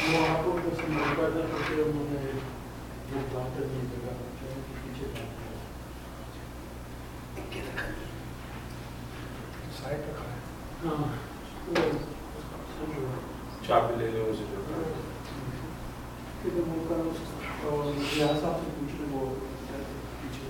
وہ آپ کو پیدا کرتے انہوں نے وہ کام کرنے کی جگہ پیچھے سائڈ رکھا ہے. ہاں چابی لے لو اسے جو لحاظ آپ سے پوچھ لیں وہ پیچھے.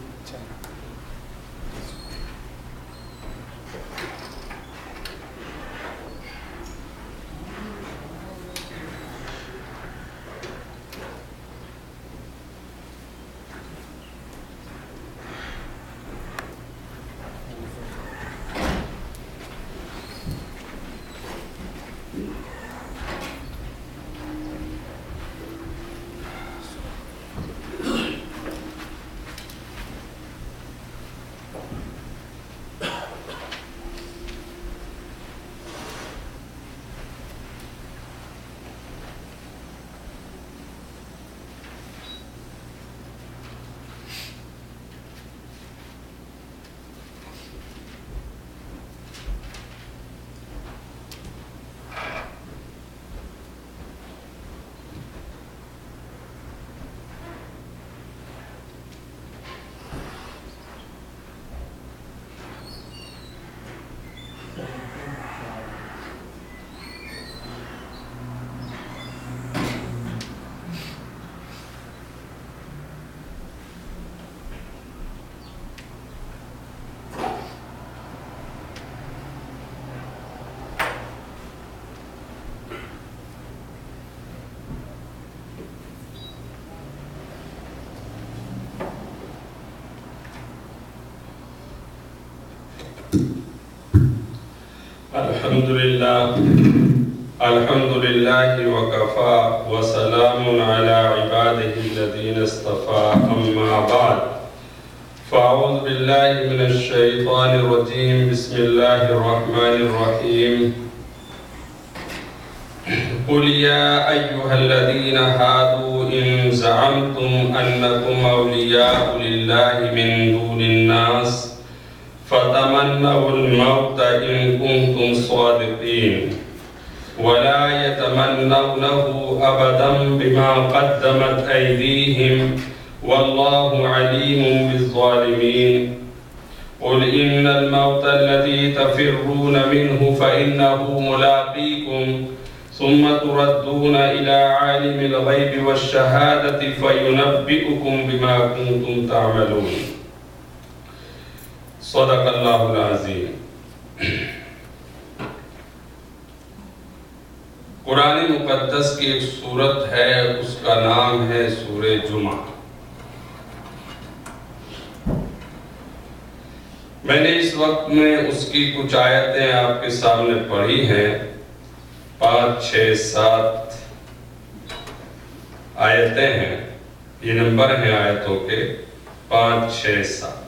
الحمد لله وكفى وسلام على عباده الذين اصطفى أما بعد فأعوذ بالله من الشيطان الرجيم بسم الله الرحمن الرحيم قل يا أيها الذين هادوا إن زعمتم أنكم أولياء لله من دون الناس فتمنوا الموت إن كنتم صادقين ولا يتمنونه أبدا بما قدمت أيديهم والله عليم بالظالمين قل إن الموت الذي تفرون منه فإنه ملاقيكم ثم تردون إلى عالم الغيب والشهادة فينبئكم بما كنتم تعملون صدق اللہ العظیم. قرآن مقدس کی ایک سورت ہے، اس کا نام ہے سورہ جمعہ. میں نے اس وقت میں اس کی کچھ آیتیں آپ کے سامنے پڑھی ہیں. 5 6 7 آیتیں ہیں، یہ نمبر ہیں آیتوں کے 5 6 7.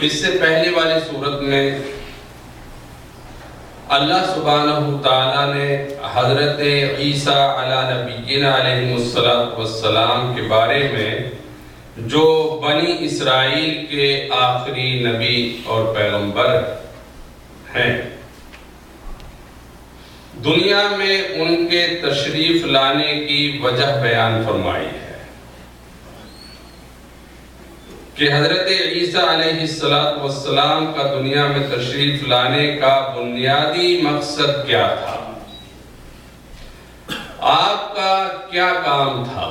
اس سے پہلے والی صورت میں اللہ سبحانہ تعالیٰ نے حضرت عیسیٰ علیہ نبینا علیہ السلام کے بارے میں جو بنی اسرائیل کے آخری نبی اور پیغمبر ہیں، دنیا میں ان کے تشریف لانے کی وجہ بیان فرمائی ہے کہ حضرت عیسیٰ علیہ السلام کا دنیا میں تشریف لانے کا بنیادی مقصد کیا تھا، آپ کا کیا کام تھا.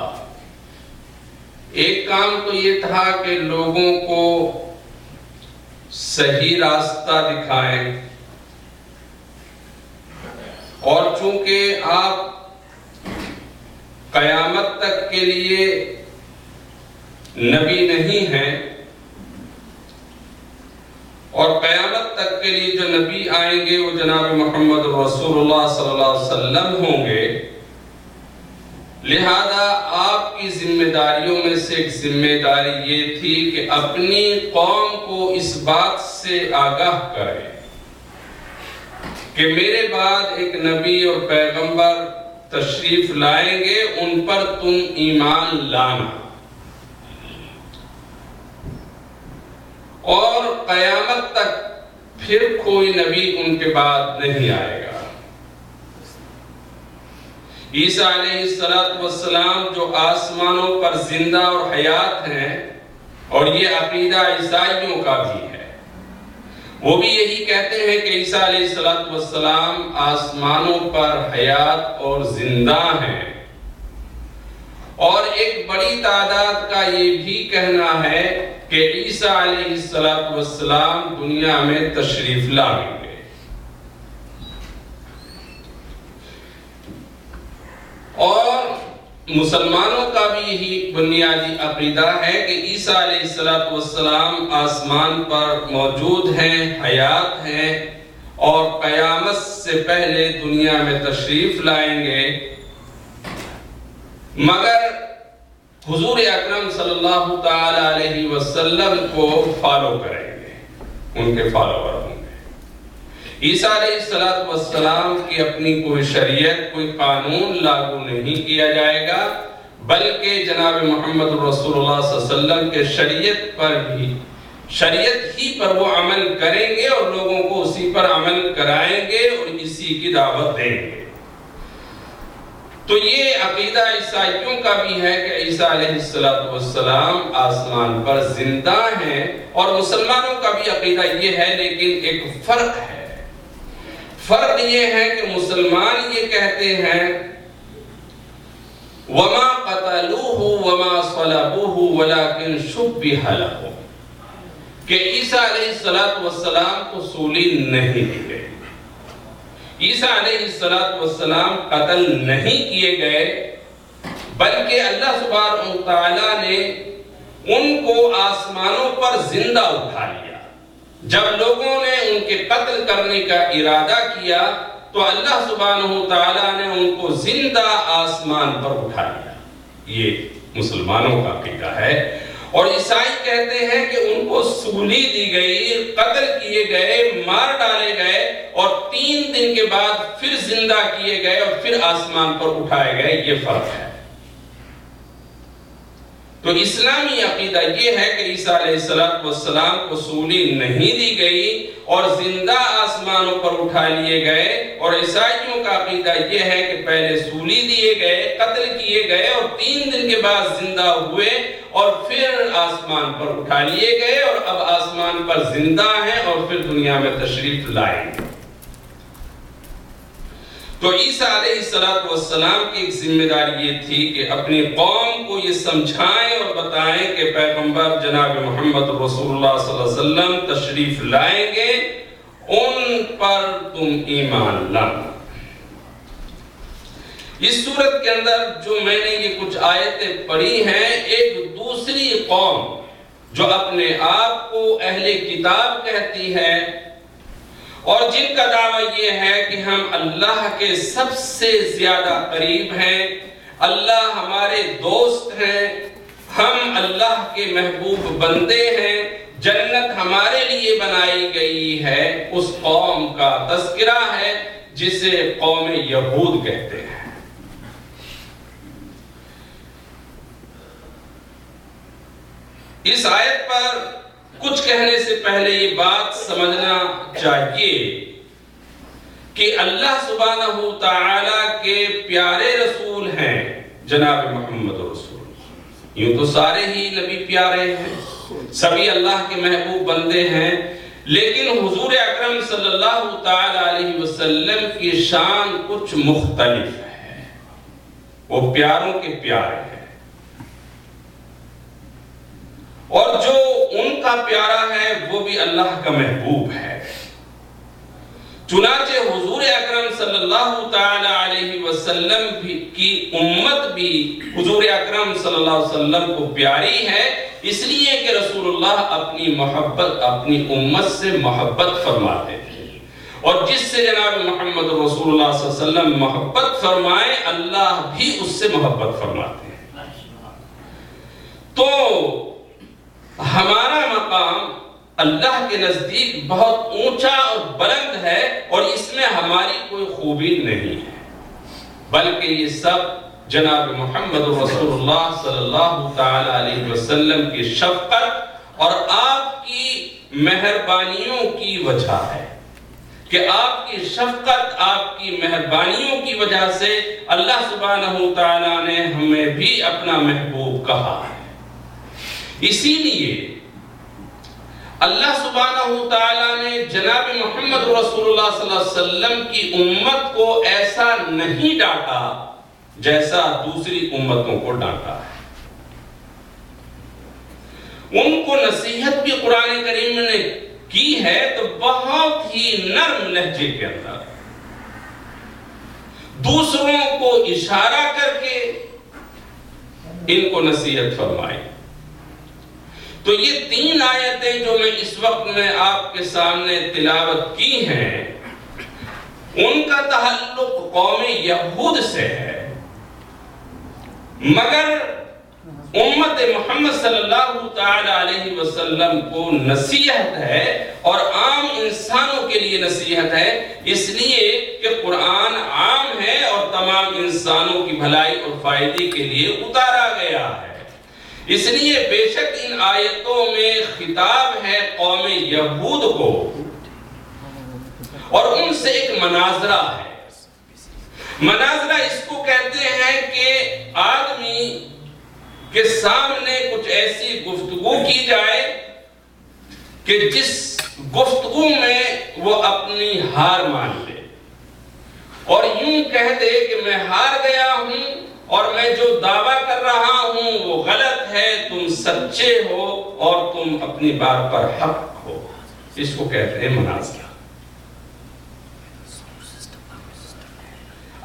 ایک کام تو یہ تھا کہ لوگوں کو صحیح راستہ دکھائیں، اور چونکہ آپ قیامت تک کے لیے نبی نہیں ہیں، اور قیامت تک کے لیے جو نبی آئیں گے وہ جناب محمد رسول اللہ صلی اللہ علیہ وسلم ہوں گے، لہذا آپ کی ذمہ داریوں میں سے ایک ذمہ داری یہ تھی کہ اپنی قوم کو اس بات سے آگاہ کریں کہ میرے بعد ایک نبی اور پیغمبر تشریف لائیں گے، ان پر تم ایمان لانا، اور قیامت تک پھر کوئی نبی ان کے بعد نہیں آئے گا. عیسیٰ علیہ السلام جو آسمانوں پر زندہ اور حیات ہیں، اور یہ عقیدہ عیسائیوں کا بھی ہے، وہ بھی یہی کہتے ہیں کہ عیسیٰ علیہ السلام آسمانوں پر حیات اور زندہ ہیں، اور ایک بڑی تعداد کا یہ بھی کہنا ہے کہ عیسیٰ علیہ السلام دنیا میں تشریف لائیں گے۔ اور مسلمانوں کا بھی یہی بنیادی عقیدہ ہے کہ عیسیٰ علیہ السلام آسمان پر موجود ہیں، حیات ہیں، اور قیامت سے پہلے دنیا میں تشریف لائیں گے، مگر حضور اکرم صلی اللہ تعالی علیہ وسلم کو فالو کریں گے، ان کے فالوور ہوں گے۔ عیسیٰ علیہ السلام کی اپنی کوئی شریعت، کوئی قانون لاگو نہیں کیا جائے گا، بلکہ جناب محمد رسول اللہ صلی اللہ علیہ وسلم کے شریعت ہی پر وہ عمل کریں گے، اور لوگوں کو اسی پر عمل کرائیں گے اور اسی کی دعوت دیں گے۔ تو یہ عقیدہ عیسائیوں کا بھی ہے کہ عیسیٰ علیہ السلام آسمان پر زندہ ہیں، اور مسلمانوں کا بھی عقیدہ یہ ہے، لیکن ایک فرق ہے۔ فرق یہ ہے کہ مسلمان یہ کہتے ہیں وَمَا قَتَلُوهُ وَمَا صَلَبُوهُ وَلَكِنْ شُبِّهَ لَهُمْ، کہ عیسیٰ علیہ السلام کو سولی نہیں دی گئی، عیسیٰ علیہ السلام قتل نہیں کیے گئے، بلکہ اللہ سبحانہ وتعالی نے ان کو آسمانوں پر زندہ اٹھا لیا۔ جب لوگوں نے ان کے قتل کرنے کا ارادہ کیا تو اللہ سبحانہ وتعالی نے ان کو زندہ آسمان پر اٹھا لیا۔ یہ مسلمانوں کا عقیدہ ہے۔ اور عیسائی کہتے ہیں کہ ان کو سولی دی گئی، قتل کیے گئے، مار ڈالے گئے، اور 3 دن کے بعد پھر زندہ کیے گئے اور پھر آسمان پر اٹھائے گئے۔ یہ فرق ہے۔ تو اسلامی عقیدہ یہ ہے کہ عیسیٰ علیہ السلام کو سولی نہیں دی گئی اور زندہ آسمانوں پر اٹھا لیے گئے، اور عیسائیوں کا عقیدہ یہ ہے کہ پہلے سولی دیے گئے، قتل کیے گئے، اور 3 دن کے بعد زندہ ہوئے اور پھر آسمان پر اٹھا لیے گئے، اور اب آسمان پر زندہ ہیں اور پھر دنیا میں تشریف لائیں گے۔ تو عیسیٰ علیہ السلام کی ایک ذمہ داری یہ تھی کہ اپنی قوم کو یہ سمجھائیں اور بتائیں کہ پیغمبر جناب محمد رسول اللہ صلی اللہ علیہ وسلم تشریف لائیں گے، ان پر تم ایمان لانا۔ اس صورت کے اندر جو میں نے یہ کچھ آیتیں پڑھی ہیں، ایک دوسری قوم جو اپنے آپ کو اہل کتاب کہتی ہے اور جن کا دعویٰ یہ ہے کہ ہم اللہ کے سب سے زیادہ قریب ہیں، اللہ ہمارے دوست ہیں، ہم اللہ کے محبوب بندے ہیں، جنت ہمارے لیے بنائی گئی ہے، اس قوم کا تذکرہ ہے جسے قوم یہود کہتے ہیں۔ اس آیت پر کچھ کہنے سے پہلے یہ بات سمجھنا چاہیے کہ اللہ سبحانہ تعالی کے پیارے رسول ہیں جناب محمد رسول اللہ۔ یوں تو سارے ہی نبی پیارے ہیں، سبھی اللہ کے محبوب بندے ہیں، لیکن حضور اکرم صلی اللہ تعالی علیہ وسلم کی شان کچھ مختلف ہے۔ وہ پیاروں کے پیارے ہیں، اور جو ان کا پیارا ہے وہ بھی اللہ کا محبوب ہے۔ چنانچہ حضور اکرم صلی اللہ تعالی علیہ وسلم کی امت بھی حضور اکرم صلی اللہ علیہ وسلم کو پیاری ہے، اس لیے کہ رسول اللہ اپنی امت سے محبت فرماتے تھے، اور جس سے جناب محمد رسول اللہ صلی اللہ علیہ وسلم محبت فرمائے، اللہ بھی اس سے محبت فرماتے ہیں۔ تو ہمارا مقام اللہ کے نزدیک بہت اونچا اور بلند ہے، اور اس میں ہماری کوئی خوبی نہیں ہے، بلکہ یہ سب جناب محمد رسول اللہ صلی اللہ تعالی علیہ وسلم کی شفقت اور آپ کی مہربانیوں کی وجہ ہے کہ آپ کی شفقت، آپ کی مہربانیوں کی وجہ سے اللہ سبحانہ تعالیٰ نے ہمیں بھی اپنا محبوب کہا ہے۔ اسی لیے اللہ سبحانہ تعالیٰ نے جناب محمد رسول اللہ صلی اللہ علیہ وسلم کی امت کو ایسا نہیں ڈانٹا جیسا دوسری امتوں کو ڈانٹا ہے۔ ان کو نصیحت بھی قرآن کریم نے کی ہے تو بہت ہی نرم لہجے کے اندر، دوسروں کو اشارہ کر کے ان کو نصیحت فرمائی۔ تو یہ 3 آیتیں جو میں اس وقت میں آپ کے سامنے تلاوت کی ہیں، ان کا تعلق قوم یہود سے ہے، مگر امت محمد صلی اللہ تعالی علیہ وسلم کو نصیحت ہے اور عام انسانوں کے لیے نصیحت ہے، اس لیے کہ قرآن عام ہے اور تمام انسانوں کی بھلائی اور فائدے کے لیے اتارا گیا ہے۔ اس لیے بے شک ان آیتوں میں خطاب ہے قوم یہود کو، اور ان سے ایک مناظرہ ہے۔ مناظرہ اس کو کہتے ہیں کہ آدمی کے سامنے کچھ ایسی گفتگو کی جائے کہ جس گفتگو میں وہ اپنی ہار مان لے اور یوں کہہ دے کہ میں ہار گیا ہوں اور میں جو دعویٰ کر رہا ہوں وہ غلط ہے، تم سچے ہو اور تم اپنی بات پر حق ہو۔ اس کو کہتے ہیں مناظرہ۔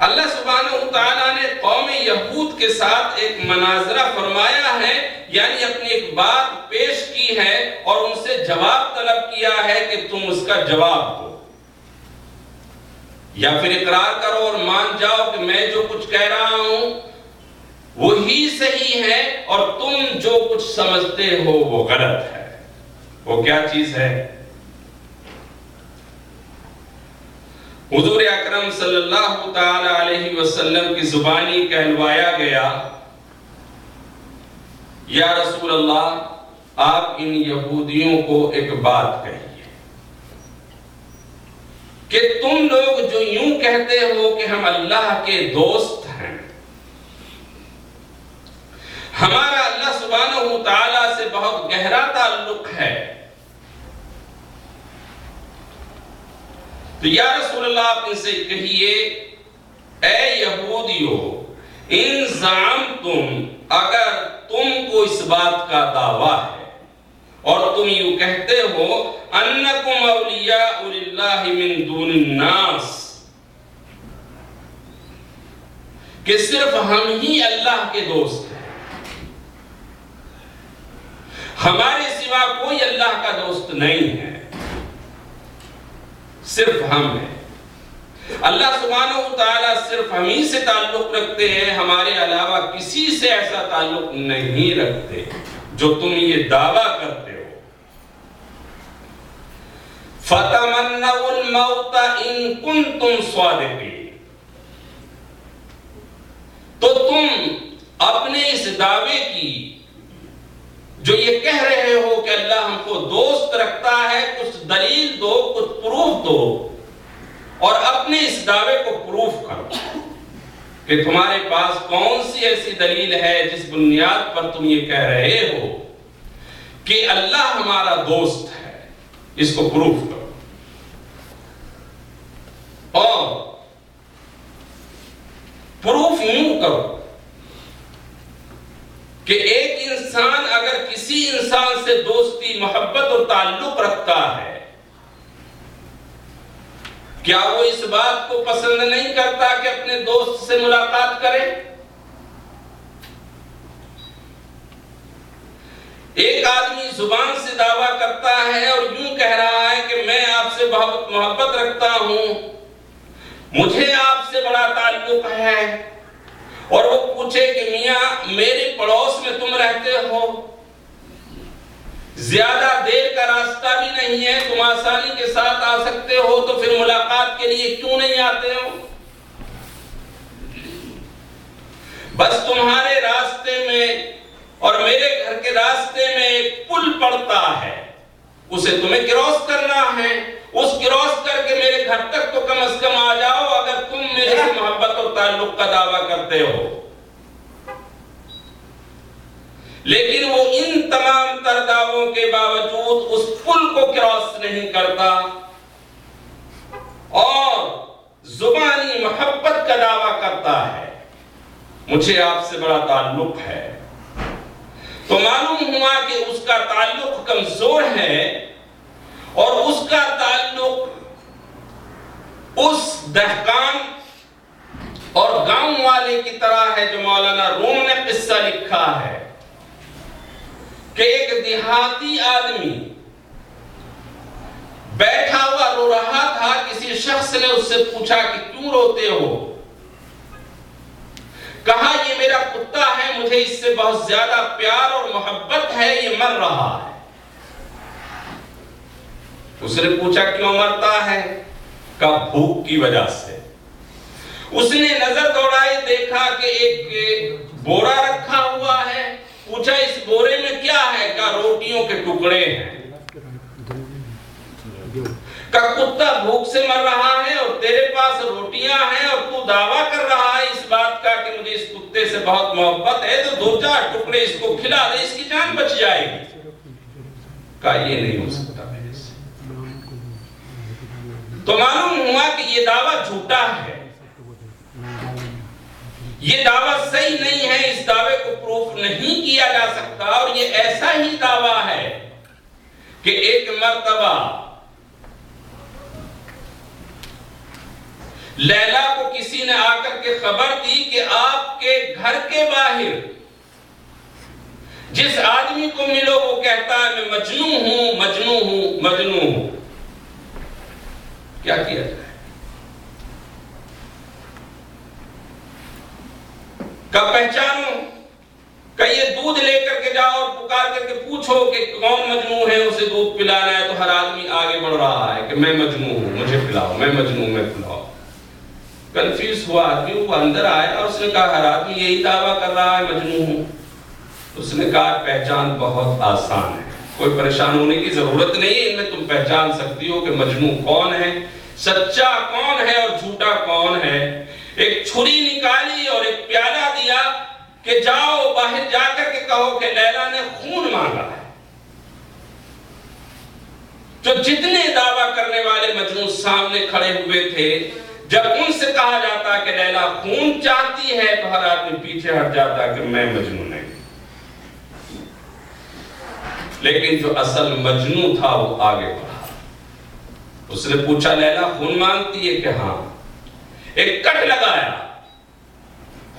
اللہ سبحانہ تعالیٰ نے قوم یہود کے ساتھ ایک مناظرہ فرمایا ہے، یعنی اپنی ایک بات پیش کی ہے اور ان سے جواب طلب کیا ہے کہ تم اس کا جواب دو، یا پھر اقرار کرو اور مان جاؤ کہ میں جو کچھ کہہ رہا ہوں وہی صحیح ہے اور تم جو کچھ سمجھتے ہو وہ غلط ہے۔ وہ کیا چیز ہے؟ حضور اکرم صلی اللہ تعالی علیہ وسلم کی زبانی کہلوایا گیا، یا رسول اللہ آپ ان یہودیوں کو ایک بات کہیے کہ تم لوگ جو یوں کہتے ہو کہ ہم اللہ کے دوست ہیں، ہمارا اللہ سبحانہ تعالیٰ سے بہت گہرا تعلق ہے، تو یا رسول اللہ آپ ان سے کہیے اے یہودیو ان زعمتم، اگر تم کو اس بات کا دعویٰ ہے اور تم یوں کہتے ہو انکم اولیاء للہ من دون الناس، کہ صرف ہم ہی اللہ کے دوست ہیں، ہمارے سوا کوئی اللہ کا دوست نہیں ہے، صرف ہم ہیں، اللہ سبحانہ وتعالی صرف ہم ہی سے تعلق رکھتے ہیں، ہمارے علاوہ کسی سے ایسا تعلق نہیں رکھتے جو تم یہ دعویٰ کرتے ہو۔ فَتَمَنَّوُا الْمَوْتَ إِن كُنتُمْ صَادِقِينَ، تو تم اپنے اس دعوے کی جو یہ کہہ رہے ہو کہ اللہ ہم کو دوست رکھتا ہے، کچھ دلیل دو، کچھ پروف دو اور اپنے اس دعوے کو پروف کرو کہ تمہارے پاس کون سی ایسی دلیل ہے جس بنیاد پر تم یہ کہہ رہے ہو کہ اللہ ہمارا دوست ہے، اس کو پروف کرو۔ اور پروف یوں کرو کہ ایک انسان اگر کسی انسان سے دوستی، محبت اور تعلق رکھتا ہے، کیا وہ اس بات کو پسند نہیں کرتا کہ اپنے دوست سے ملاقات کرے؟ ایک آدمی زبان سے دعویٰ کرتا ہے اور یوں کہہ رہا ہے کہ میں آپ سے بہت محبت رکھتا ہوں، مجھے آپ سے بڑا تعلق ہے، اور وہ پوچھے کہ میاں میرے پڑوس میں تم رہتے ہو، زیادہ دیر کا راستہ بھی نہیں ہے، تم آسانی کے ساتھ آ سکتے ہو، تو پھر ملاقات کے لیے کیوں نہیں آتے ہو؟ بس تمہارے راستے میں اور میرے گھر کے راستے میں ایک پل پڑتا ہے، اسے تمہیں کراس کرنا ہے، اس کراس کر کے میرے گھر تک تو کم از کم آ جاؤ اگر تم میرے سے محبت اور تعلق کا دعویٰ کرتے ہو. لیکن وہ ان تمام تر دعووں کے باوجود اس پل کو کراس نہیں کرتا اور زبانی محبت کا دعویٰ کرتا ہے مجھے آپ سے بڑا تعلق ہے. تو معلوم ہوا کہ اس کا تعلق کمزور ہے اور اس کا تعلق اس دہقان اور گاؤں والے کی طرح ہے جو مولانا روم نے قصہ لکھا ہے کہ ایک دیہاتی آدمی بیٹھا ہوا رو رہا تھا. کسی شخص نے اس سے پوچھا کہ کیوں روتے ہو؟ کہا یہ میرا کتا ہے, مجھے اس سے بہت زیادہ پیار اور محبت ہے, یہ مر رہا ہے. اس نے پوچھا کیوں مرتا ہے؟ کہا بھوک کی وجہ سے. اس نے نظر دوڑائی, دیکھا کہ ایک بورا رکھا ہوا ہے. پوچھا اس بورے میں کیا ہے؟ کہا روٹیوں کے ٹکڑے ہیں. کہا کتا بھوک سے مر رہا ہے اور تیرے پاس روٹیاں ہیں اور تو دعویٰ کر رہا ہے اس بات کا کہ مجھے اس کتے سے بہت محبت ہے, تو 2-4 ٹکڑے اس کو کھلا دے, اس کی جان بچ جائے گی. کہا یہ نہیں ہو سکتا میرے سے. تو معلوم ہوا کہ یہ دعویٰ جھوٹا ہے, یہ دعویٰ صحیح نہیں ہے, اس دعوے کو پروف نہیں کیا جا سکتا. اور یہ ایسا ہی دعویٰ ہے کہ ایک مرتبہ لیلا کو کسی نے آ کر کے خبر دی کہ آپ کے گھر کے باہر جس آدمی کو ملو وہ کہتا ہے میں مجنوں ہوں, مجنوں ہوں, مجنوں ہوں. کیا کیا جائے؟ کب پہچانو؟ کہ یہ دودھ لے کر کے جاؤ اور پکار کر کے پوچھو کہ کون مجنوں ہے, اسے دودھ پلانا ہے. تو ہر آدمی آگے بڑھ رہا ہے کہ میں مجنوں ہوں, مجھے پلاؤ, میں مجنوں, میں پلاؤ. کنفیوز ہوا آدمی, وہ اندر آیا اور اس نے کہا ہر آدمی یہی دعویٰ کر رہا ہے مجنوں ہوں. اس نے کہا پہچان بہت آسان ہے, کوئی پریشان ہونے کی ضرورت نہیں ہے, ان میں تم پہچان سکتی ہو کہ مجنوں کون ہے, سچا کون ہے اور جھوٹا کون ہے. ایک چھری نکالی اور ایک پیالہ دیا کہ جاؤ باہر جا کر کے کہو کہ لیلا نے خون مانگا ہے. جو جتنے دعویٰ کرنے والے مجنوں سامنے کھڑے ہوئے تھے, جب ان سے کہا جاتا کہ لیلا خون چاہتی ہے تو ہر آدمی پیچھے ہٹ جاتا کہ میں مجنوں نہیں. لیکن جو اصل مجنوں تھا وہ آگے بڑھا. اس نے پوچھا لیلا خون مانگتی ہے کہ ہاں. ایک کٹ لگایا,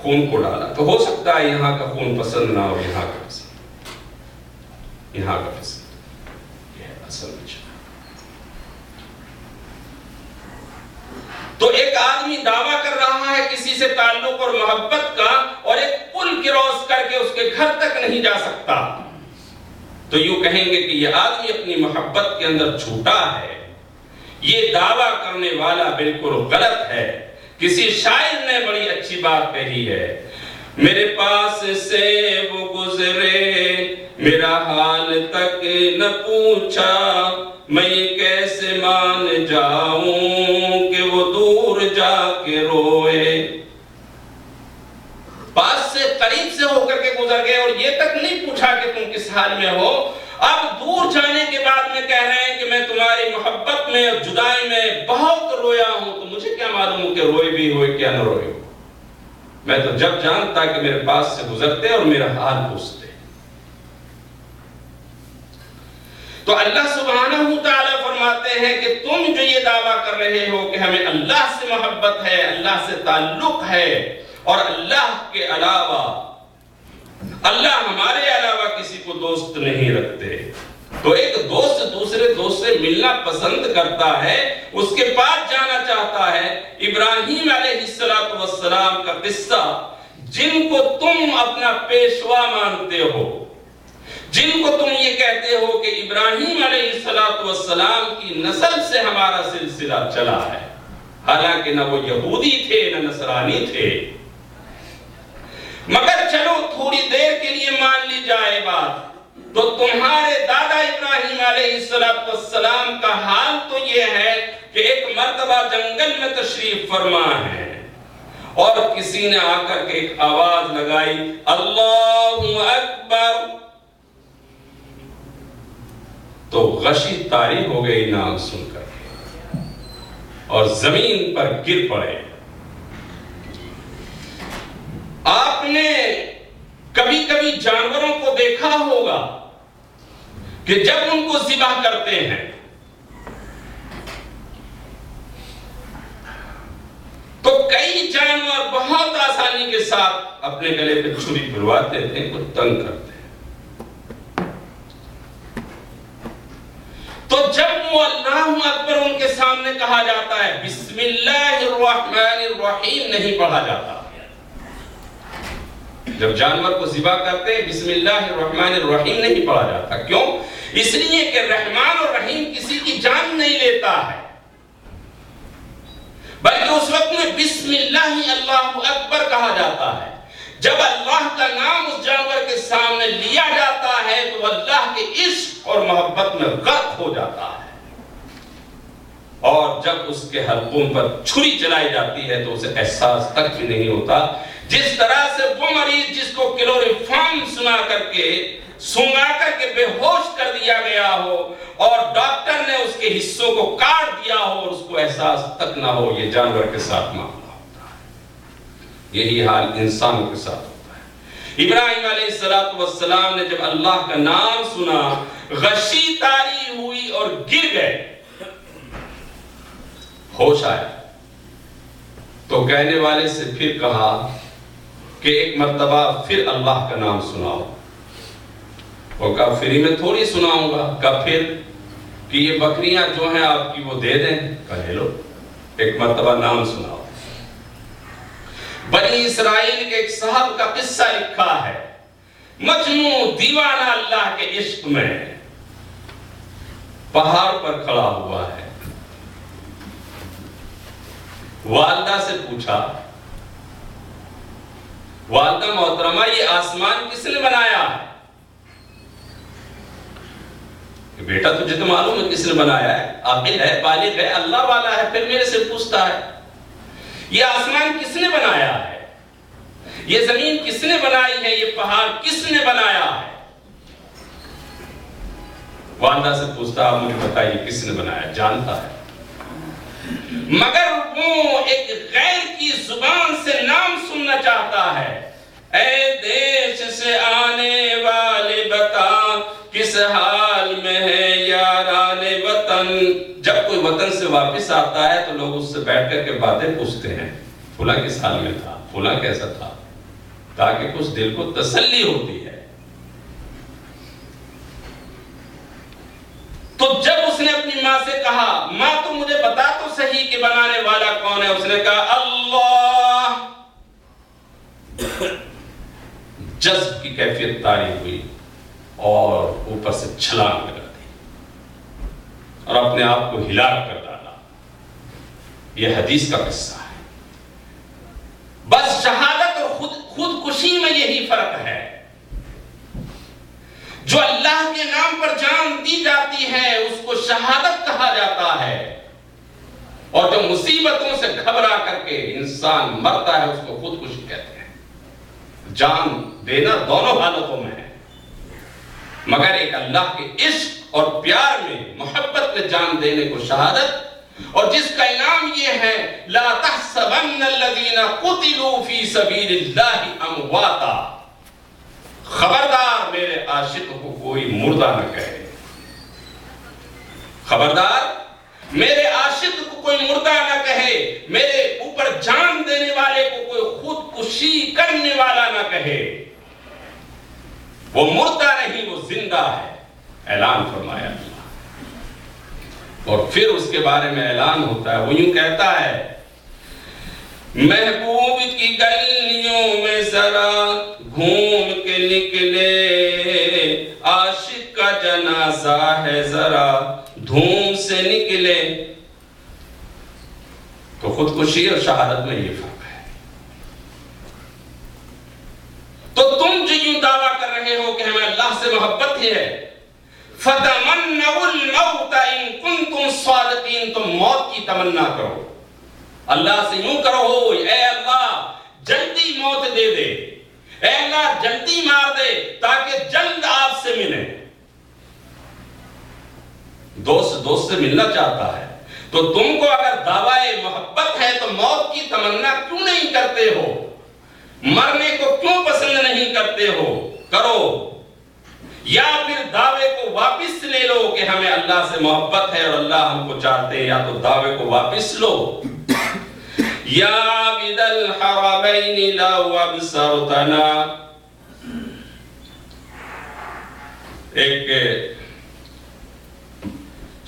خون کو ڈالا. تو ہو سکتا ہے یہاں کا خون پسند نہ ہو, یہاں کا پسند, یہاں کا پسند. یہ ہے اصل مجنوں. تو ایک آدمی دعویٰ کر رہا ہے کسی سے تعلق اور محبت کا, اور ایک پل کراس کر کے اس کے گھر تک نہیں جا سکتا. تو یوں کہیں گے کہ یہ آدمی اپنی محبت کے اندر جھوٹا ہے, یہ دعویٰ کرنے والا بالکل غلط ہے. کسی شاعر نے بڑی اچھی بات کہی ہے, میرے پاس سے وہ گزرے میرا حال تک نہ پوچھا, میں یہ کیسے مان جاؤں کہ وہ دور جا کے روئے. پاس سے قریب سے ہو کر کے گزر گئے اور یہ تک نہیں پوچھا کہ تم کس حال میں ہو. اب دور جانے کے بعد میں کہہ رہے ہیں کہ میں تمہاری محبت میں اور جدائی میں بہت رویا ہوں. تو مجھے کیا معلوم ہو کہ روئے بھی ہوئے کیا نہ روئے ہو. میں تو جب جانتا کہ میرے پاس سے گزرتے اور میرا حال پوچھتے. تو اللہ سبحانہ وتعالی فرماتے ہیں کہ تم جو یہ دعویٰ کر رہے ہو کہ ہمیں اللہ سے محبت ہے, اللہ سے تعلق ہے, اور اللہ کے علاوہ, اللہ ہمارے علاوہ کسی کو دوست نہیں رکھتے. تو ایک دوست دوسرے دوست سے ملنا پسند کرتا ہے, اس کے پاس جانا چاہتا ہے. ابراہیم علیہ السلام کا قصہ, جن کو تم اپنا پیشوا مانتے ہو, جن کو تم یہ کہتے ہو کہ ابراہیم علیہ السلام کی نسل سے ہمارا سلسلہ چلا ہے, حالانکہ نہ وہ یہودی تھے نہ نصرانی تھے. مگر چلو تھوڑی دیر کے لیے مان لی جائے بات, تو تمہارے دادا ابراہیم علیہ السلام کا حال تو یہ ہے کہ ایک مرتبہ جنگل میں تشریف فرما ہے اور کسی نے آ کر کے ایک آواز لگائی اللہ اکبر، تو غشی طاری ہو گئی نام سن کر کے اور زمین پر گر پڑے۔ آپ نے کبھی کبھی جانوروں کو دیکھا ہوگا کہ جب ان کو ذبح کرتے ہیں تو کئی جانور بہت آسانی کے ساتھ اپنے گلے پہ چھری پھرواتے تھے، کو تنگ کرتے ہیں۔ تو جب وہ اللہ اکبر ان کے سامنے کہا جاتا ہے، بسم اللہ الرحمن الرحیم نہیں پڑھا جاتا۔ جب جانور کو ذبح کرتے ہیں بسم اللہ الرحمن الرحیم نہیں پڑھا جاتا۔ کیوں؟ اس لیے کہ رحمان اور رحیم کسی کی جان نہیں لیتا ہے، بلکہ اس وقت میں بسم اللہ اللہ اکبر کہا جاتا ہے۔ جب اللہ کا نام اس جانور کے سامنے لیا جاتا ہے تو اللہ کے عشق اور محبت میں غرق ہو جاتا ہے، اور جب اس کے حلقوم پر چھری چلائی جاتی ہے تو اسے احساس تک بھی نہیں ہوتا۔ جس طرح سے وہ مریض جس کو کلوروفارم سنگا کر کے بے ہوش کر دیا گیا ہو اور ڈاکٹر نے اس کے حصوں کو کاٹ دیا ہو اور اس کو احساس تک نہ ہو، یہ جانور کے ساتھ معاملہ ہوتا ہے۔ یہی حال انسانوں کے ساتھ ہوتا ہے۔ ابراہیم علیہ السلام نے جب اللہ کا نام سنا، غشی طاری ہوئی اور گر گئے، ہوش آیا تو کہنے والے سے پھر کہا کہ ایک مرتبہ پھر اللہ کا نام سناؤ۔ وہ کہا فری میں تھوڑی سناؤں گا۔ کہا پھر کہ یہ بکریاں جو ہیں آپ کی وہ دے دیں۔ کہا لے لو، ایک مرتبہ نام سناؤ۔ بنی اسرائیل کے ایک صاحب کا قصہ لکھا ہے، مجنون دیوانہ اللہ کے عشق میں پہاڑ پر کھڑا ہوا ہے۔ والدہ سے پوچھا، والدہ محترمہ یہ آسمان کس نے بنایا ہے؟ بیٹا تجھے تو معلوم ہے کس نے بنایا ہے، عاقل ہے، بالغ ہے، اللہ والا ہے، پھر میرے سے پوچھتا ہے یہ آسمان کس نے بنایا ہے، یہ زمین کس نے بنائی ہے، یہ پہاڑ کس نے بنایا ہے؟ والدہ سے پوچھتا آپ مجھے بتائیے کس نے بنایا؟ جانتا ہے، مگر وہ ایک غیر کی زبان سے نام سننا چاہتا ہے۔ اے دیش سے آنے والے بتا کس حال میں ہے یاران وطن۔ جب کوئی وطن سے واپس آتا ہے تو لوگ اس سے بیٹھ کر کے باتیں پوچھتے ہیں، فلاں کس حال میں تھا، فلاں کیسا تھا، تاکہ کچھ دل کو تسلی ہوتی ہے۔ تو جب اس نے اپنی ماں سے کہا ماں تو مجھے بتا تو صحیح کہ بنانے والا کون ہے، اس نے کہا اللہ۔ جذب کی کیفیت طاری ہوئی اور اوپر سے چھلانگ لگا دی اور اپنے آپ کو ہلاک کر ڈالا۔ یہ حدیث کا قصہ ہے۔ بس شہادت اور خودکشی میں یہی فرق ہے۔ جو اللہ کے نام پر جان دی جاتی ہے اس کو شہادت کہا جاتا ہے، اور جو مصیبتوں سے گھبرا کر کے انسان مرتا ہے اس کو خودکشی کہتے ہیں۔ جان دینا دونوں حالتوں میں ہے، مگر ایک اللہ کے عشق اور پیار میں، محبت میں جان دینے کو شہادت، اور جس کا انعام یہ ہے لا تحسبن الذین قتلوا فی سبیل اللہ امواتا۔ خبردار میرے عاشق کو کوئی مردہ نہ کہے، خبردار میرے عاشق کو کوئی مردہ نہ کہے، میرے اوپر جان دینے والے کو کوئی خودکشی کرنے والا نہ کہے۔ وہ مردہ نہیں، وہ زندہ ہے، اعلان فرمایا اللہ۔ اور پھر اس کے بارے میں اعلان ہوتا ہے، وہ یوں کہتا ہے محبوب کی گلیوں میں ذرا گھوم کے نکلے، عاشق کا جنازہ ہے ذرا دھوم سے نکلے۔ تو خودکشی اور شہادت میں یہ فرق ہے۔ تو تم جو یوں دعویٰ کر رہے ہو کہ ہمیں اللہ سے محبت ہی ہے، فَتَمَنَّوُا الْمَوْتَ إِن كُنتُمْ صَادِقِينَ، تم موت کی تمنا کرو اللہ سے یوں کرو، اے اللہ جلدی موت دے دے، اے اللہ جلدی مار دے تاکہ جلد آپ سے ملیں۔ دوست سے ملنا چاہتا ہے تو تم کو اگر دعویٰ محبت ہے تو موت کی تمنا کیوں نہیں کرتے ہو؟ مرنے کو کیوں پسند نہیں کرتے ہو؟ کرو، یا پھر دعوے کو واپس لے لو کہ ہمیں اللہ سے محبت ہے اور اللہ ہم کو چاہتے ہیں، یا تو دعوے کو واپس لو۔ یا عابد الحرمین لو ابصرتنا، ایک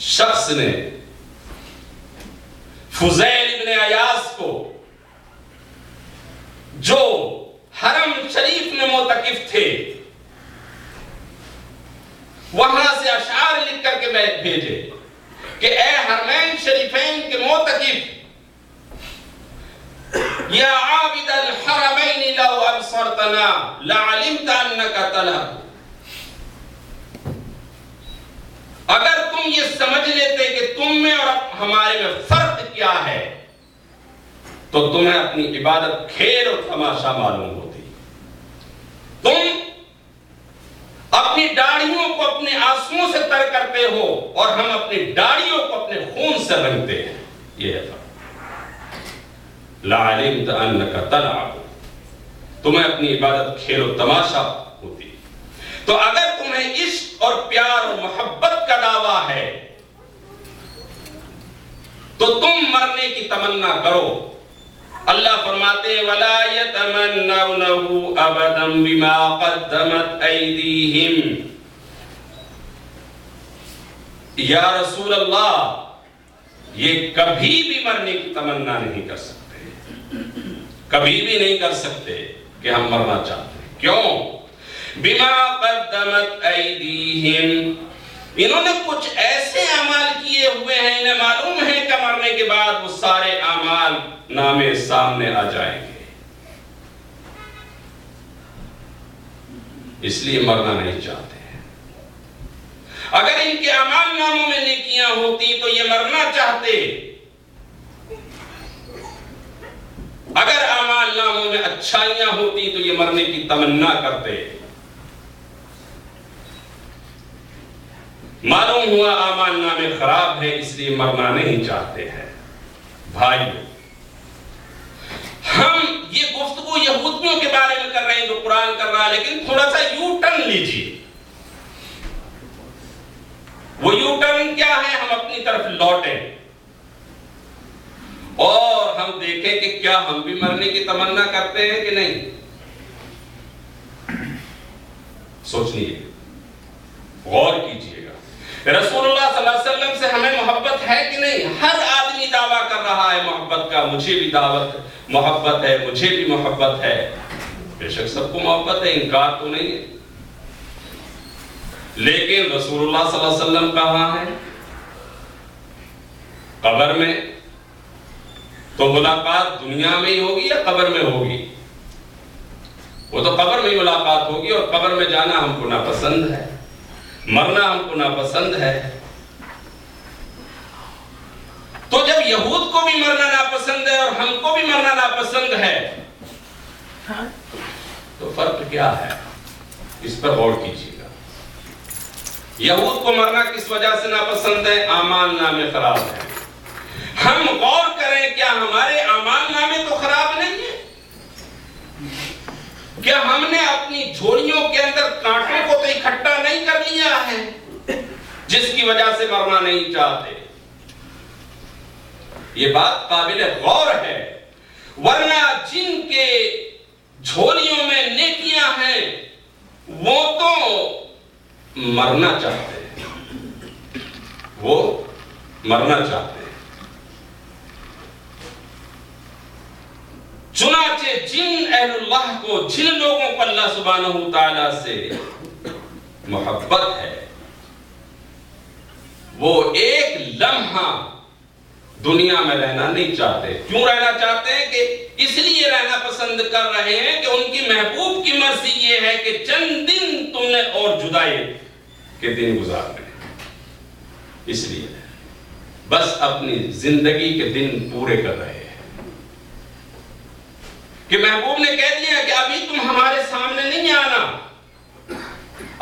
شخص نے فضیل ابن عیاض کو، جو حرم شریف میں معتکف تھے، وہاں سے اشعار لکھ کر کے بھیجے کہ اے حرمین شریفین کے معتکف، یا عابد الحرمین لو ابصرتنا لعلمت انک تلہب، اگر تم یہ سمجھ لیتے کہ تم میں اور ہمارے میں فرق کیا ہے تو تمہیں اپنی عبادت کھیل اور تماشا معلوم ہوتی۔ تم اپنی داڑھیوں کو اپنے آنسوؤں سے تر کرتے ہو اور ہم اپنی داڑھیوں کو اپنے خون سے رنگتے ہیں، یہ ہے فرق۔ لعلمت انک تلعب، تمہیں اپنی عبادت کھیل و تماشا ہوتی۔ تو اگر تمہیں عشق اور پیار اور محبت کا دعویٰ ہے تو تم مرنے کی تمنا کرو۔ اللہ فرماتے ہیں وَلَا يَتَمَنَّوْنَهُ أَبَدًا بِمَا قَدَّمَتْ أَيْدِيهِمْ، یا رسول اللہ یہ کبھی بھی مرنے کی تمنا نہیں کر سکتے، کبھی بھی نہیں کر سکتے کہ ہم مرنا چاہتے ہیں۔ کیوں؟ بِمَا قَدَّمَتْ أَيْدِيهِمْ، انہوں نے کچھ ایسے اعمال کیے ہوئے ہیں، انہیں معلوم ہے کہ مرنے کے بعد وہ سارے اعمال نامے سامنے آ جائیں گے، اس لیے مرنا نہیں چاہتے ہیں۔ اگر ان کے اعمال ناموں میں نیکیاں ہوتی تو یہ مرنا چاہتے، اگر اعمال ناموں میں اچھائیاں ہوتی تو یہ مرنے کی تمنا کرتے۔ معلوم ہوا اعمال نامے خراب ہے، اس لیے مرنا نہیں چاہتے ہیں۔ بھائیو، ہم یہ گفتگو یہودیوں کے بارے میں کر رہے ہیں جو قرآن کر رہا ہے، لیکن تھوڑا سا یو ٹرن لیجئے۔ وہ یو ٹرن کیا ہے؟ ہم اپنی طرف لوٹیں اور ہم دیکھیں کہ کیا ہم بھی مرنے کی تمنا کرتے ہیں کہ نہیں۔ سوچ لیجیے، غور کیجیے گا، رسول اللہ صلی اللہ علیہ وسلم سے ہمیں محبت ہے کہ نہیں؟ ہر آدمی دعویٰ کر رہا ہے محبت کا، مجھے بھی محبت ہے، مجھے بھی محبت ہے۔ بے شک سب کو محبت ہے، انکار تو نہیں ہے، لیکن رسول اللہ صلی اللہ علیہ وسلم کہاں ہے؟ قبر میں۔ تو ملاقات دنیا میں ہی ہوگی یا قبر میں ہوگی؟ وہ تو قبر میں ہی ملاقات ہوگی، اور قبر میں جانا ہم کو ناپسند ہے، مرنا ہم کو ناپسند ہے۔ تو جب یہود کو بھی مرنا ناپسند ہے اور ہم کو بھی مرنا ناپسند ہے تو فرق کیا ہے؟ اس پر غور کیجیے گا۔ یہود کو مرنا کس وجہ سے ناپسند ہے؟ اعمال نامے خراب ہیں۔ ہم غور کریں، کیا ہمارے اعمال نامے تو خراب نہیں ہیں؟ کیا ہم نے اپنی جھولیوں کے اندر کانٹوں کو تو اکٹھا نہیں کر لیا ہے جس کی وجہ سے مرنا نہیں چاہتے؟ یہ بات قابل غور ہے، ورنہ جن کے جھولیوں میں نیکیاں ہیں وہ تو مرنا چاہتے ہیں، وہ مرنا چاہتے ہیں۔ چنانچہ جن اہل اللہ کو، جن لوگوں کو اللہ سبحانہ تعالیٰ سے محبت ہے، وہ ایک لمحہ دنیا میں رہنا نہیں چاہتے۔ کیوں رہنا چاہتے ہیں؟ کہ اس لیے رہنا پسند کر رہے ہیں کہ ان کی محبوب کی مرضی یہ ہے کہ چند دن تم نے اور جدائی کے دن گزارنے، اس لیے بس اپنی زندگی کے دن پورے کر رہے ہیں۔ کہ محبوب نے کہہ دیا کہ ابھی تم ہمارے سامنے نہیں آنا،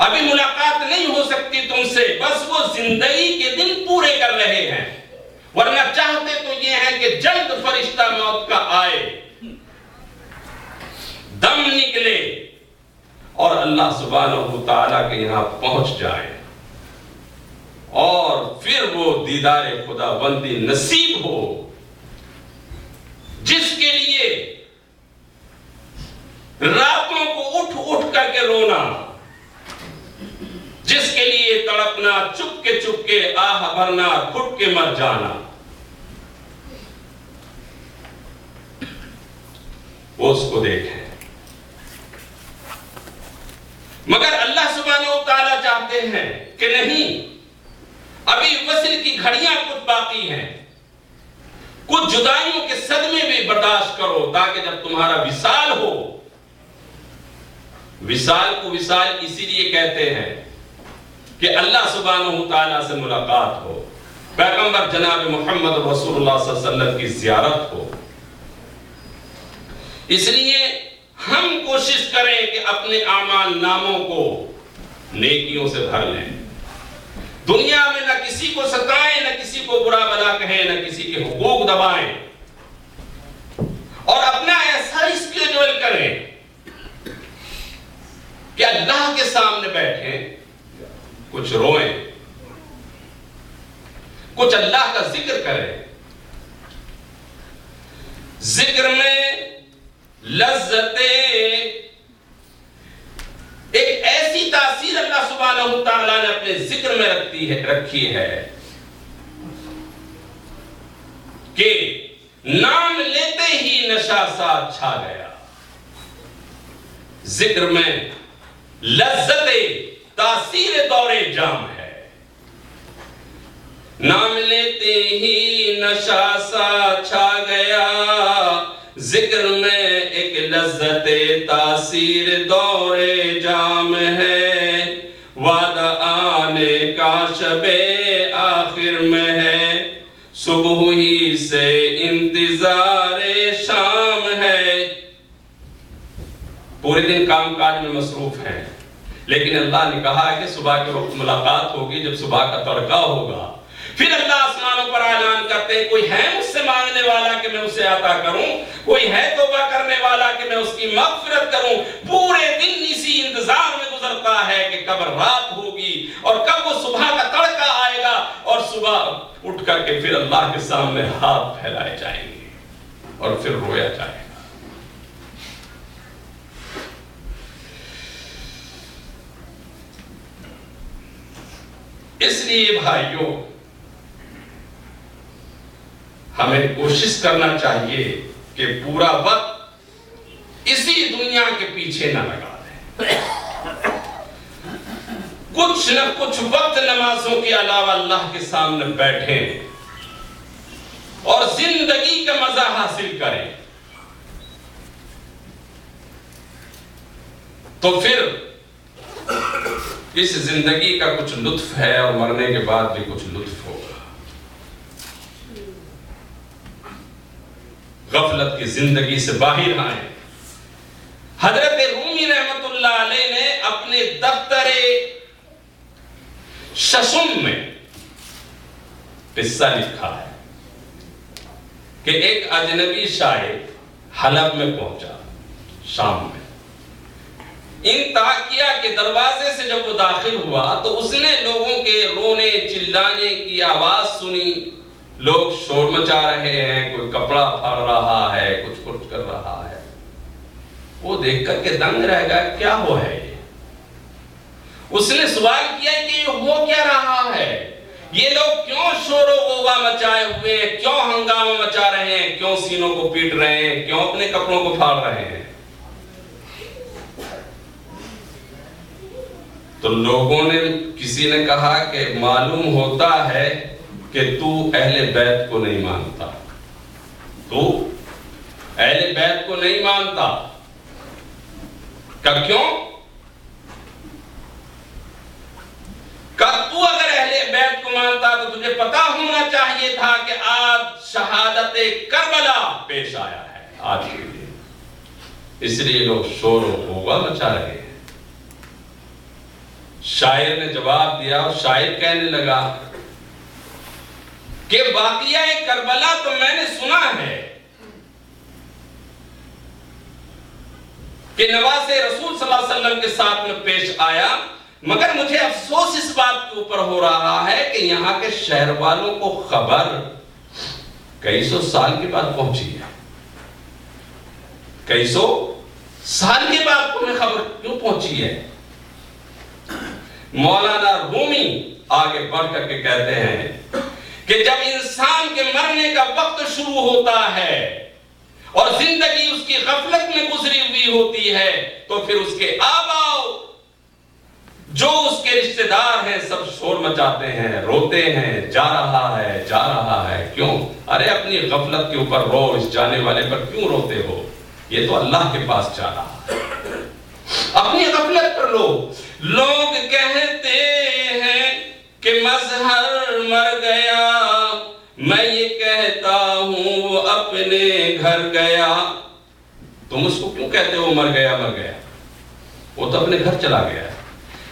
ابھی ملاقات نہیں ہو سکتی تم سے، بس وہ زندگی کے دن پورے کر رہے ہیں، ورنہ چاہتے تو یہ ہیں کہ جلد فرشتہ موت کا آئے، دم نکلے اور اللہ سبحانہ و تعالیٰ کے یہاں پہنچ جائے، اور پھر وہ دیدار خدا بندی نصیب ہو جس کے لیے راتوں کو اٹھ اٹھ کر کے رونا، جس کے لیے تڑپنا، چپ کے آہ بھرنا، گھٹ کے مر جانا، وہ اس کو دیکھیں۔ مگر اللہ سبحانہ و تعالیٰ چاہتے ہیں کہ نہیں، ابھی وصل کی گھڑیاں کچھ باقی ہیں، کچھ جدائیوں کے صدمے بھی برداشت کرو، تاکہ جب تمہارا وصال ہو، وصال کو وصال اسی لیے کہتے ہیں کہ اللہ سبحانہ و تعالیٰ سے ملاقات ہو، پیغمبر جناب محمد رسول اللہ صلی اللہ علیہ وسلم کی زیارت ہو۔ اس لیے ہم کوشش کریں کہ اپنے اعمال ناموں کو نیکیوں سے بھر لیں، دنیا میں نہ کسی کو ستائیں، نہ کسی کو برا بلا کہیں، نہ کسی کے حقوق دبائیں، اور اپنا ایسا اسکیڈول کریں کہ اللہ کے سامنے بیٹھیں، کچھ روئیں، کچھ اللہ کا ذکر کریں۔ ذکر میں لذتیں، ایک ایسی تاثیر اللہ سبحانہ و تعالیٰ نے اپنے ذکر میں رکھی ہے کہ نام لیتے ہی نشہ ساتھ چھا گیا۔ ذکر میں لذتیں، تاثیر دور جام ہے، نام لیتے ہی نشہ ساتھ چھا گیا، ذکر میں ایک لذت تاثیر دور جام ہے، وعدہ آنے کا شب آخر میں ہے، صبح ہی سے انتظار شام ہے۔ پورے دن کام کاج میں مصروف ہیں، لیکن اللہ نے کہا کہ صبح کے وقت ملاقات ہوگی، جب صبح کا تڑکا ہوگا، پھر اللہ آسمانوں پر اعلان کرتے ہیں کوئی ہے مجھ سے مانگنے والا کہ میں اسے عطا کروں، کوئی ہے توبہ کرنے والا کہ میں اس کی مغفرت کروں۔ پورے دن اسی انتظار میں گزرتا ہے کہ کب رات ہوگی اور کب وہ صبح کا تڑکا آئے گا، اور صبح اٹھ کر کے پھر اللہ کے سامنے ہاتھ پھیلائے جائیں گے اور پھر رویا جائے گا۔ اس لیے بھائیوں، ہمیں کوشش کرنا چاہیے کہ پورا وقت اسی دنیا کے پیچھے نہ لگا دیں، کچھ نہ کچھ وقت نمازوں کے علاوہ اللہ کے سامنے بیٹھیں اور زندگی کا مزہ حاصل کریں، تو پھر اس زندگی کا کچھ لطف ہے، اور مرنے کے بعد بھی کچھ لطف ہوگا۔ غفلت کی زندگی سے باہر آئیں۔ حضرت رومی رحمت اللہ علیہ نے اپنے دفتر ششم میں قصہ لکھا ہے کہ ایک اجنبی شاعر حلب میں پہنچا، شام میں، انطاکیہ کے دروازے سے جب وہ داخل ہوا تو اس نے لوگوں کے رونے چلانے کی آواز سنی، لوگ شور مچا رہے ہیں، کوئی کپڑا پھاڑ رہا ہے، کچھ کر رہا ہے۔ وہ دیکھ کر کے دنگ رہ گیا، کیا ہوا ہے یہ؟ اس نے سوال کیا کہ یہ ہو کیا رہا ہے، یہ لوگ کیوں شور و غوغا مچائے ہوئے ہیں، کیوں ہنگامہ مچا رہے ہیں، کیوں سینوں کو پیٹ رہے ہیں، کیوں اپنے کپڑوں کو پھاڑ رہے ہیں؟ تو لوگوں نے، کسی نے کہا کہ معلوم ہوتا ہے کہ تو اہل بیت کو نہیں مانتا، تو اہل بیت کو نہیں مانتا۔ کہ کیوں؟ کہ تو اگر اہل بیت کو مانتا تو تجھے پتا ہونا چاہیے تھا کہ آج شہادت کربلا پیش آیا ہے، آج کے دن اس لیے لوگ شور و غوغا مچا رہے ہیں۔ شاعر نے جواب دیا اور شاعر کہنے لگا کہ واقعہ کربلا تو میں نے سنا ہے کہ نواز رسول صلی اللہ علیہ وسلم کے ساتھ میں پیش آیا، مگر مجھے افسوس اس بات کے اوپر ہو رہا ہے کہ یہاں کے شہر والوں کو خبر کئی سو سال کے بعد پہنچی ہے۔ کئی سو سال کے بعد تمہیں خبر کیوں پہنچی ہے؟ مولانا رومی آگے بڑھ کر کے کہتے ہیں کہ جب انسان کے مرنے کا وقت شروع ہوتا ہے اور زندگی اس کی غفلت میں گزری ہوئی ہوتی ہے تو پھر اس کے آباؤ جو اس کے رشتہ دار ہیں سب شور مچاتے ہیں، روتے ہیں، جا رہا ہے۔ کیوں؟ ارے اپنی غفلت کے اوپر رو، اس جانے والے پر کیوں روتے ہو؟ یہ تو اللہ کے پاس جا رہا ہے، اپنی غفلت پر رو۔ لوگ کہتے ہیں کہ مظہر مر گیا، میں یہ کہتا ہوں وہ اپنے گھر گیا۔ تم اس کو کیوں کہتے ہو مر گیا؟ وہ تو اپنے گھر چلا گیا ہے۔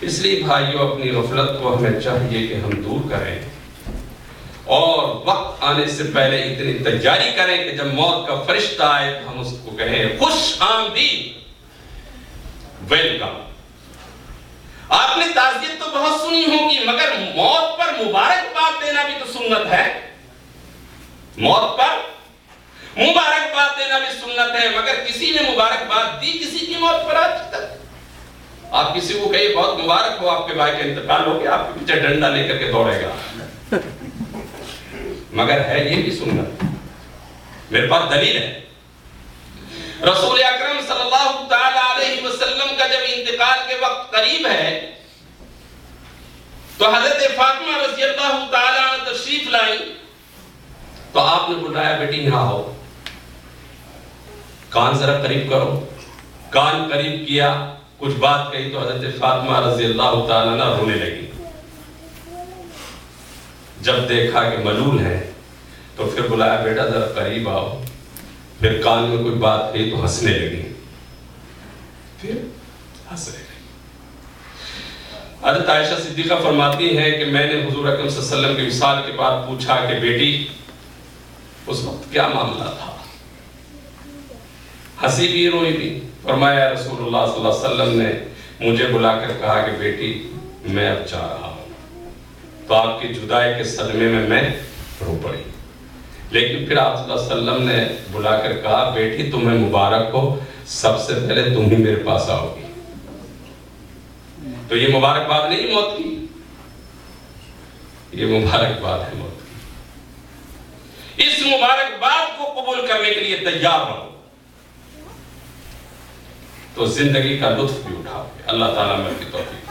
اس لیے بھائیوں اپنی غفلت کو ہمیں چاہیے کہ ہم دور کریں اور وقت آنے سے پہلے اتنی تیاری کریں کہ جب موت کا فرشتہ آئے تو ہم اس کو کہیں خوش آمدید، ویلکم۔ آپ نے تعزیت تو بہت سنی ہوگی، مگر موت پر مبارکباد دینا بھی تو سنت ہے۔ موت پر مبارکباد دینا بھی سنت ہے، مگر کسی نے مبارکباد دی کسی کی موت پر آج تک؟ آپ کسی کو کہیے بہت مبارک ہو، آپ کے بھائی کا انتقال ہو گیا، آپ کے پیچھے ڈنڈا لے کر کے دوڑے گا، مگر ہے یہ بھی سنت۔ میرے پاس دلیل ہے، رسول اکرم صلی اللہ تعالی علیہ وسلم کا جب انتقال کے وقت قریب ہے تو حضرت فاطمہ رضی اللہ تعالی عنہ تشریف لائیں تو آپ نے بلایا، بیٹی یہاں ہو، کان ذرا قریب کرو۔ کان قریب کیا، کچھ بات کہی تو حضرت فاطمہ رضی اللہ تعالیٰ عنہ رونے لگی۔ جب دیکھا کہ ملول ہے تو پھر بلایا، بیٹا ذرا قریب آؤ۔ پھر کان میں کوئی بات کہی تو ہنسنے لگی، پھر ہنسنے لگی۔ حضرت عائشہ صدیقہ فرماتی ہیں کہ میں نے حضور اکرم صلی اللہ علیہ وسلم کے وصال کے بعد پوچھا کہ بیٹی اس وقت کیا معاملہ تھا؟ ہنسی بھی روئی بھی۔ فرمایا رسول اللہ صلی اللہ علیہ وسلم نے مجھے بلا کر کہا کہ بیٹی میں اب جا رہا ہوں۔ تو آپ کی جدائی کے صدمے میں رو پڑی، لیکن پھر آپ صلی اللہ علیہ وسلم نے بلا کر کہا، بیٹی تمہیں مبارک ہو، سب سے پہلے تم ہی میرے پاس آؤ گی۔ تو یہ مبارکباد نہیں موت کی، یہ مبارکباد ہے موت کی۔ اس مبارکباد کو قبول کرنے کے لیے تیار رہو تو زندگی کا لطف بھی اٹھاؤ گے۔ اللہ تعالیٰ میں کی توفیق۔